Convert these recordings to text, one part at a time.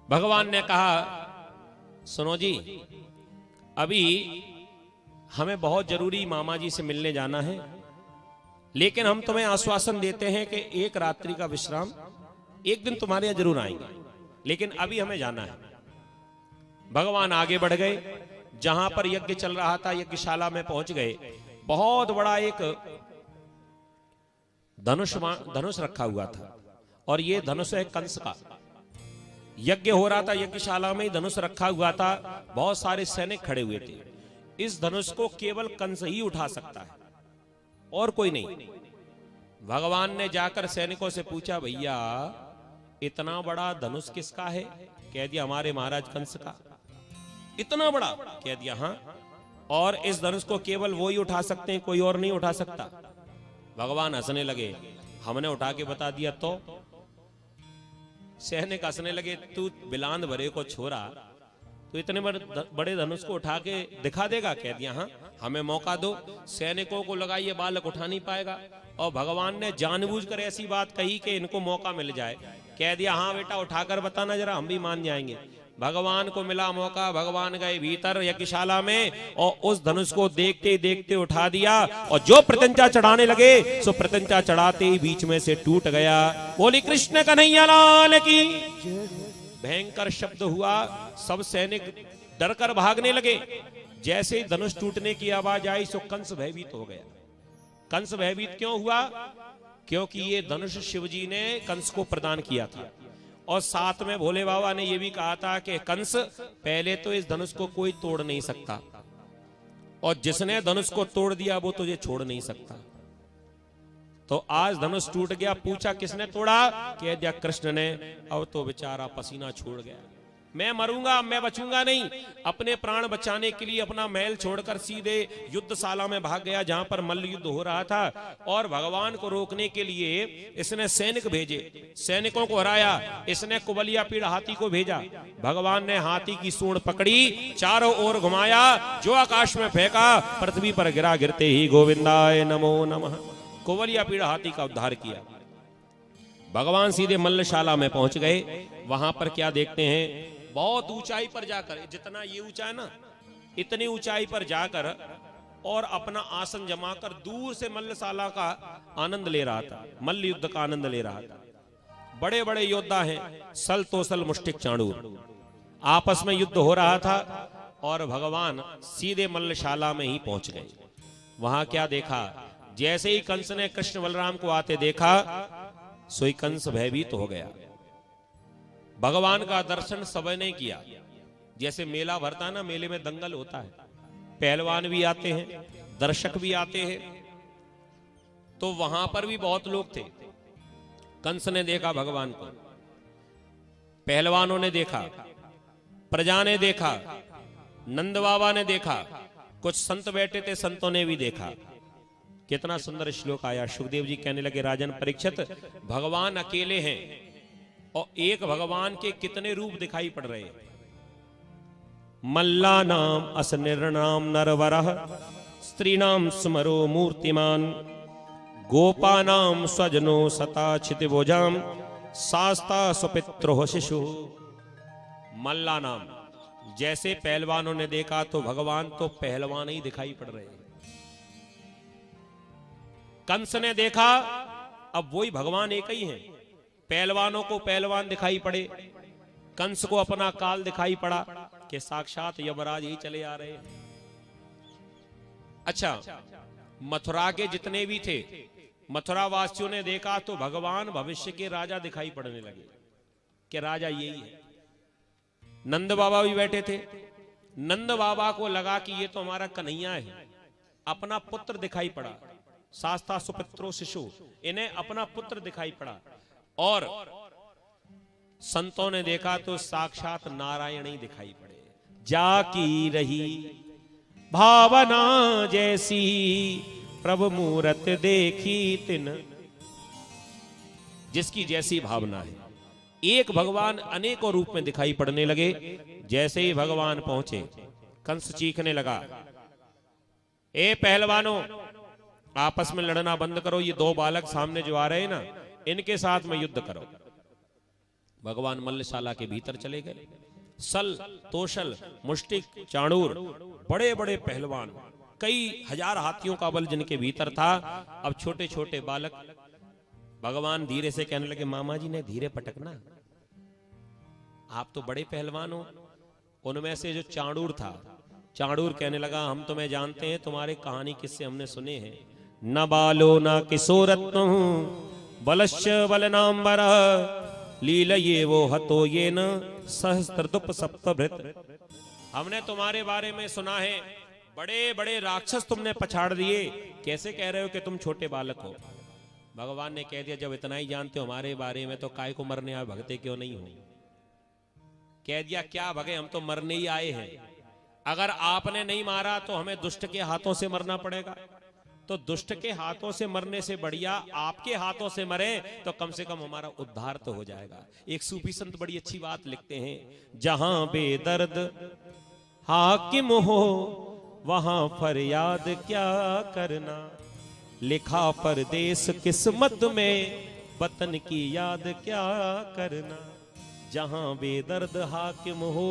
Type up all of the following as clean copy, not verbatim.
भगवान ने कहा, सुनो जी, अभी हमें बहुत जरूरी मामा जी से मिलने जाना है, लेकिन हम तुम्हें आश्वासन देते हैं कि एक रात्रि का विश्राम एक दिन तुम्हारे यहां जरूर आएंगे, लेकिन अभी हमें जाना है। भगवान आगे बढ़ गए, जहां पर यज्ञ चल रहा था यज्ञशाला में पहुंच गए। बहुत बड़ा एक धनुष रखा हुआ था, और ये धनुष है कंस का। यज्ञ हो रहा था, यज्ञशाला में ही धनुष रखा हुआ था, बहुत सारे सैनिक खड़े हुए थे। इस धनुष को केवल कंस ही उठा सकता है और कोई नहीं। भगवान ने जाकर सैनिकों से पूछा, भैया इतना बड़ा धनुष किसका है? कह दिया हमारे महाराज कंस का। इतना बड़ा? कह दिया हाँ, और इस धनुष को केवल वो ही उठा सकते हैं, कोई और नहीं उठा सकता। भगवान हंसने लगे, हमने उठा के बता दिया तो? सैनिक हंसने लगे, तू बिलांद भरे को छोरा, तो इतने बड़े धनुष को उठा के दिखा देगा? कह दिया हाँ, हमें मौका दो। सैनिकों को लगा ये बालक उठा नहीं पाएगा, और भगवान ने जानबूझकर ऐसी बात कही कि इनको मौका मिल जाए। कह दिया हाँ बेटा, उठाकर बताना जरा, हम भी मान जाएंगे। भगवान को मिला मौका, भगवान गए भीतर यज्ञशाला में और उस धनुष को देखते देखते उठा दिया, और जो प्रत्यंचा चढ़ाने लगे सो प्रत्यंचा चढ़ाते ही बीच में से टूट गया। बोली कृष्ण कन्हैया लाल की। भयंकर शब्द हुआ, सब सैनिक डरकर भागने लगे। जैसे ही धनुष टूटने की आवाज आई सो कंस भयभीत हो गया। कंस भयभीत क्यों हुआ? क्योंकि ये धनुष शिवजी ने कंस को प्रदान किया था, और साथ में भोले बाबा ने यह भी कहा था कि कंस, पहले तो इस धनुष को कोई तोड़ नहीं सकता, और जिसने धनुष को तोड़ दिया वो तुझे छोड़ नहीं सकता। तो आज धनुष टूट गया। पूछा किसने तोड़ा? कह दिया कृष्ण ने। अब तो बेचारा पसीना छोड़ गया। मैं मरूंगा, मैं बचूंगा नहीं। अपने प्राण बचाने के लिए अपना महल छोड़कर सीधे युद्धशाला में भाग गया, जहां पर मल्ल युद्ध हो रहा था। और भगवान को रोकने के लिए इसने सैनिक भेजे, सैनिकों को हराया। इसने कुबलिया पीड़ हाथी को भेजा। भगवान ने हाथी की सूंड पकड़ी, चारों ओर घुमाया, जो आकाश में फेंका, पृथ्वी पर गिरा। गिरते ही गोविंदाय नमो नमः, कुबलिया पीड़ हाथी का उद्धार किया। भगवान सीधे मल्लशाला में पहुंच गए। वहां पर क्या देखते हैं? बहुत ऊंचाई पर जाकर, जितना ये ऊंचा है ना, इतनी ऊंचाई पर जाकर और अपना आसन जमाकर दूर से मल्लशाला का आनंद ले रहा था, मल्ल युद्ध का आनंद ले रहा था। बड़े बड़े योद्धा हैं, सल तोसल मुष्टिक चाणूर, आपस में युद्ध हो रहा था। और भगवान सीधे मल्लशाला में ही पहुंच गए। वहां क्या देखा? जैसे ही कंस ने कृष्ण बलराम को आते देखा, सोई कंस भयभीत हो गया। भगवान का दर्शन सबने किया। जैसे मेला भरता है ना, मेले में दंगल होता है, पहलवान भी आते हैं, दर्शक भी आते हैं, तो वहां पर भी बहुत लोग थे। कंस ने देखा भगवान को, पहलवानों ने देखा, प्रजा ने देखा, नंद बाबा ने देखा, कुछ संत बैठे थे, संतों ने भी देखा। कितना सुंदर श्लोक आया। सुखदेव जी कहने लगे, राजन परीक्षित, भगवान अकेले हैं और एक भगवान के कितने रूप दिखाई पड़ रहे हैं। मल्ला नाम असनिर्नाम नरवरः, स्त्री नाम स्मरो मूर्तिमान, गोपा नाम स्वजनो सता क्षितिभुजाम, शास्ता सुपित्रो शिशु। मल्ला नाम, जैसे पहलवानों ने देखा तो भगवान तो पहलवान ही दिखाई पड़ रहे हैं। कंस ने देखा, अब वही भगवान एक ही हैं। पहलवानों को पहलवान दिखाई पड़े, कंस को अपना काल दिखाई पड़ा कि साक्षात यमराज ही चले आ रहे हैं। अच्छा, मथुरा के जितने भी थे, मथुरा वासियों ने देखा तो भगवान भविष्य के राजा दिखाई पड़ने लगे कि राजा यही है। नंद बाबा भी बैठे थे। नंद बाबा को लगा कि ये तो हमारा कन्हैया है। अपना पुत्र दिखाई पड़ा, शास्ता सुपुत्रो शिशु, इन्हें अपना पुत्र दिखाई पड़ा। और संतों ने देखा तो साक्षात नारायण ही दिखाई पड़े। जाकी रही भावना जैसी, प्रभु मूरत देखी तिन। जिसकी जैसी भावना है, एक भगवान अनेकों रूप में दिखाई पड़ने लगे। जैसे ही भगवान पहुंचे, कंस चीखने लगा, ए पहलवानों, आपस में लड़ना बंद करो। ये दो बालक सामने जो आ रहे हैं ना, इनके साथ में युद्ध करो। भगवान मल्लशाला के भीतर चले गए। सल, तोशल, मुष्टिक, चाणूर, बड़े बड़े पहलवान, कई हजार हाथियों का बल जिनके भीतर था। अब छोटे छोटे बालक, भगवान धीरे से कहने लगे, मामा जी ने धीरे पटकना, आप तो बड़े पहलवान हो। उनमें से जो चाणूर था, चाणूर कहने लगा, हम तुम्हें जानते हैं, तुम्हारे कहानी किस्से हमने सुने हैं। न बालो न किशोरत्न बलश्च बलनाम्बर लीलये वो हतो ये न सहस्त्रदुप सप्तभृत। हमने तुम्हारे बारे में सुना है, बड़े बड़े राक्षस तुमने पछाड़ दिए, कैसे कह रहे हो कि तुम छोटे बालक हो। भगवान ने कह दिया, जब इतना ही जानते हो हमारे बारे में तो काय को मरने आए, भगते क्यों नहीं हो। कह दिया, क्या भगे, हम तो मरने ही आए हैं। अगर आपने नहीं मारा तो हमें दुष्ट के हाथों से मरना पड़ेगा, तो दुष्ट के हाथों से मरने से बढ़िया आपके हाथों से मरे तो कम से कम हमारा उद्धार तो हो जाएगा। एक सूफी संत बड़ी अच्छी बात लिखते हैं, जहां बेदर्द हाकिम हो वहां फरियाद क्या करना, लिखा परदेस किस्मत में वतन की याद क्या करना। जहां बेदर्द हाकिम हो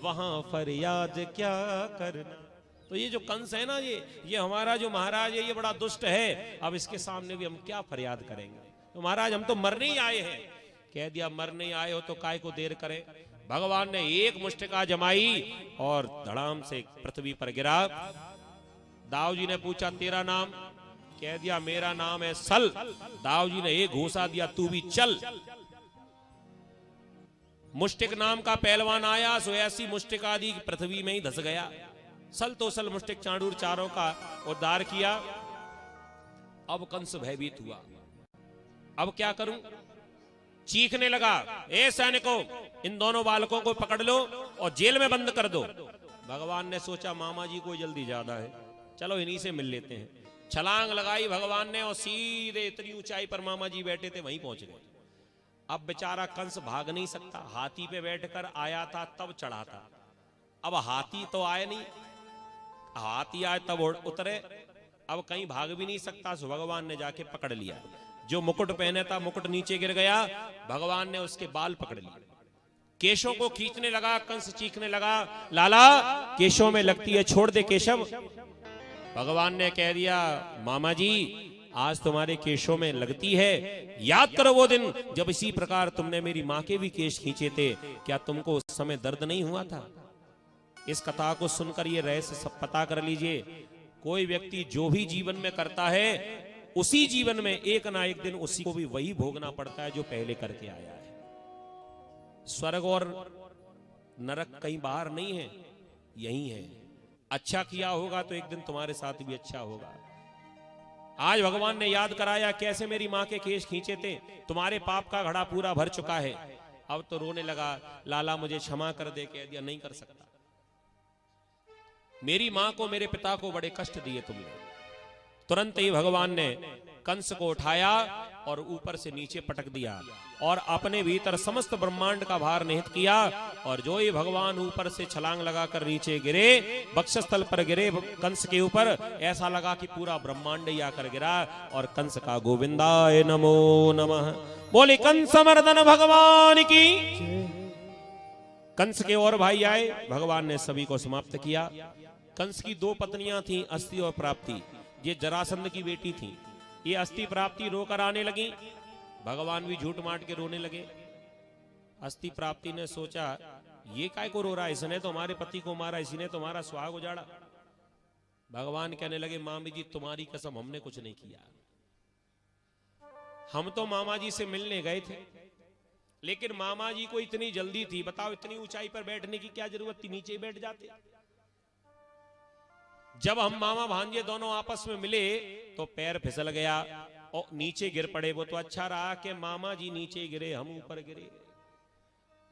वहां फरियाद क्या करना। तो ये जो कंस है ना, ये हमारा जो महाराज है, ये बड़ा दुष्ट है। अब इसके सामने भी हम क्या फरियाद करेंगे। तो महाराज हम तो मरने ही आए हैं। कह दिया, मरने ही आए हो तो काय को देर करें। भगवान ने एक मुष्टिका जमाई और धड़ाम से पृथ्वी पर गिरा। दाऊ जी ने पूछा, तेरा नाम? कह दिया, मेरा नाम है सल। दाऊ जी ने एक घूसा दिया, तू भी चल। मुष्टिक नाम का पहलवान आया, सो ऐसी मुष्टिक आदि पृथ्वी में ही धस गया। सल, तोसल, मुष्टिक, चाणूर चारों का उद्धार किया। अब कंस भयभीत हुआ, अब क्या करूं। चीखने लगा, ए सैनिकों, इन दोनों बालकों को पकड़ लो और जेल में बंद कर दो। भगवान ने सोचा, मामा जी को जल्दी ज्यादा है, चलो इन्हीं से मिल लेते हैं। छलांग लगाई भगवान ने और सीधे इतनी ऊंचाई पर मामा जी बैठे थे वहीं पहुंच गए। अब बेचारा कंस भाग नहीं सकता, हाथी पे बैठकर आया था तब चढ़ा था, अब हाथी तो आए नहीं, हाथी आए तब उतरे, अब कहीं भाग भी नहीं सकता। सो भगवान ने जाके पकड़ लिया। जो मुकुट पहने था, मुकुट नीचे गिर गया, भगवान ने उसके बाल पकड़ लिए, केशों को खींचने लगा। कंस चीखने लगा, लाला केशों में लगती है, छोड़ दे केशव। भगवान ने कह दिया, मामा जी आज तुम्हारे केशों में लगती है, याद करो वो दिन जब इसी प्रकार तुमने मेरी मां के भी केश खींचे थे, क्या तुमको उस समय दर्द नहीं हुआ था। इस कथा को सुनकर ये रहस्य सब पता कर लीजिए, कोई व्यक्ति जो भी जीवन में करता है उसी जीवन में एक ना एक दिन उसी को भी वही भोगना पड़ता है जो पहले करके आया है। स्वर्ग और नरक कहीं बाहर नहीं है, यही है। अच्छा किया होगा तो एक दिन तुम्हारे साथ भी अच्छा होगा। आज भगवान ने याद कराया, कैसे मेरी मां के केश खींचे थे, तुम्हारे पाप का घड़ा पूरा भर चुका है। अब तो रोने लगा, लाला मुझे क्षमा कर दे। कह दिया, नहीं कर सकता, मेरी मां को, मेरे पिता को बड़े कष्ट दिए तुमने। तुरंत ही भगवान ने कंस को उठाया और ऊपर से नीचे पटक दिया और अपने भीतर समस्त ब्रह्मांड का भार निहित किया। और जो ही भगवान ऊपर से छलांग लगाकर नीचे गिरे, वक्षस्थल पर गिरे कंस के ऊपर, ऐसा लगा कि पूरा ब्रह्मांड ही आकर गिरा। और कंस का गोविंदाय नमो नमः, बोले कंस मर्दन भगवान की। कंस के और भाई आए, भगवान ने सभी को समाप्त किया। कंस की दो पत्नियां थीं, अस्ति और प्राप्ति। ये जरासंध की बेटी थी। ये अस्ति प्राप्ति रोकर आने लगी, भगवान भी झूठ माट के रोने लगे। अस्ति प्राप्ति ने सोचा, ये काय को रो रहा है, इसने तो हमारे पति को मारा, इसी ने तुम्हारा सुहाग उजाड़ा। भगवान कहने लगे, मामी जी तुम्हारी कसम, हमने कुछ नहीं किया। हम तो मामा जी से मिलने गए थे, लेकिन मामा जी को इतनी जल्दी थी, बताओ इतनी ऊंचाई पर बैठने की क्या जरूरत थी, नीचे ही बैठ जाते। जब हम मामा भांजे दोनों आपस में मिले तो पैर फिसल गया और नीचे गिर पड़े। वो तो अच्छा रहा कि मामा जी नीचे गिरे, हम ऊपर गिरे,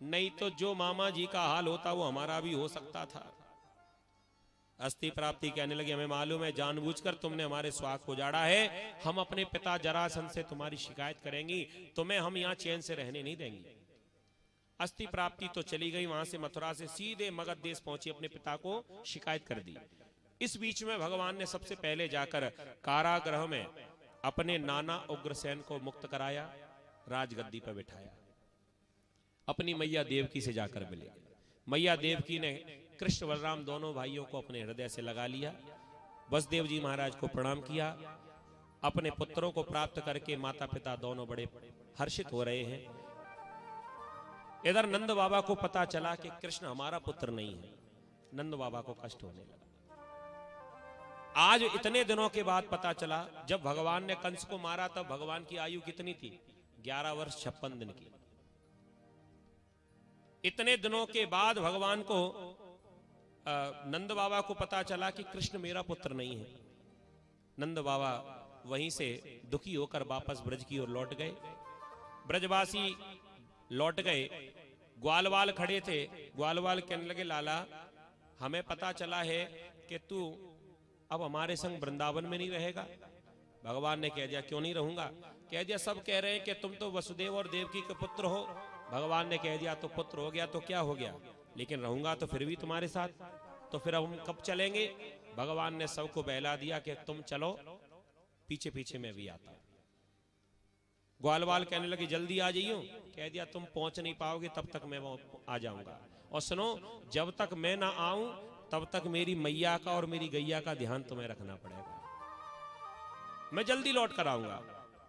नहीं तो जो मामा जी का हाल होता वो हमारा भी हो सकता था। अस्ति प्राप्ति कहने लगे, हमें मालूम है जानबूझकर तुमने हमारे स्वाग को उजाड़ा है, हम अपने पिता जरासंध से तुम्हारी शिकायत करेंगी, तुम्हें हम यहाँ चैन से रहने नहीं देंगे। अस्ति प्राप्ति तो चली गई, वहां से मथुरा से सीधे मगध देश पहुंची, अपने पिता को शिकायत कर दी। इस बीच में भगवान ने सबसे पहले जाकर कारागृह में अपने नाना उग्रसेन को मुक्त कराया, राजगद्दी पर बिठाया। अपनी मैया देवकी से जाकर मिले। मैया देवकी ने कृष्ण बलराम दोनों भाइयों को अपने हृदय से लगा लिया। वसुदेव जी महाराज को प्रणाम किया। अपने पुत्रों को प्राप्त करके माता पिता दोनों बड़े हर्षित हो रहे हैं। इधर नंद बाबा को पता चला कि कृष्ण हमारा पुत्र नहीं है। नंद बाबा को कष्ट होने लगा। आज इतने दिनों के बाद पता चला, जब भगवान ने कंस को मारा तब भगवान की आयु कितनी थी? 11 वर्ष 56 दिन की। इतने दिनों के बाद भगवान को नंद बाबा को पता चला कि कृष्ण मेरा पुत्र नहीं है। नंद बाबा वहीं से दुखी होकर वापस ब्रज की ओर लौट गए। ब्रजवासी लौट गए। ग्वालवाल खड़े थे। ग्वालवाल कहने लगे, लाला हमें पता चला है कि तू अब हमारे संग वृंदावन में नहीं रहेगा। भगवान ने कह दिया, क्यों नहीं रहूंगा? कह दिया, सब कह रहे हैं कि तुम तो वसुदेव और देवकी के पुत्र हो। भगवान ने कह दिया, तो पुत्र हो गया तो क्या हो गया, लेकिन रहूंगा तो फिर भी तुम्हारे साथ। तो फिर अब हम कब चलेंगे? भगवान ने सबको बहला दिया कि तुम चलो, पीछे पीछे मैं भी आता हूं। ग्वालवाल कहने लगे, जल्दी आ जाइयो। कह दिया, तुम पहुंच नहीं पाओगे, तब तक मैं वहां आ जाऊंगा। और सुनो, जब तक मैं ना आऊं तब तक मेरी मैया का और मेरी गैया का ध्यान तुम्हें रखना पड़ेगा। मैं जल्दी लौट कर आऊंगा।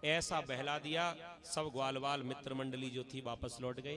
ऐसा बहला दिया। सब ग्वालवाल मित्र मंडली जो थी वापस लौट गए।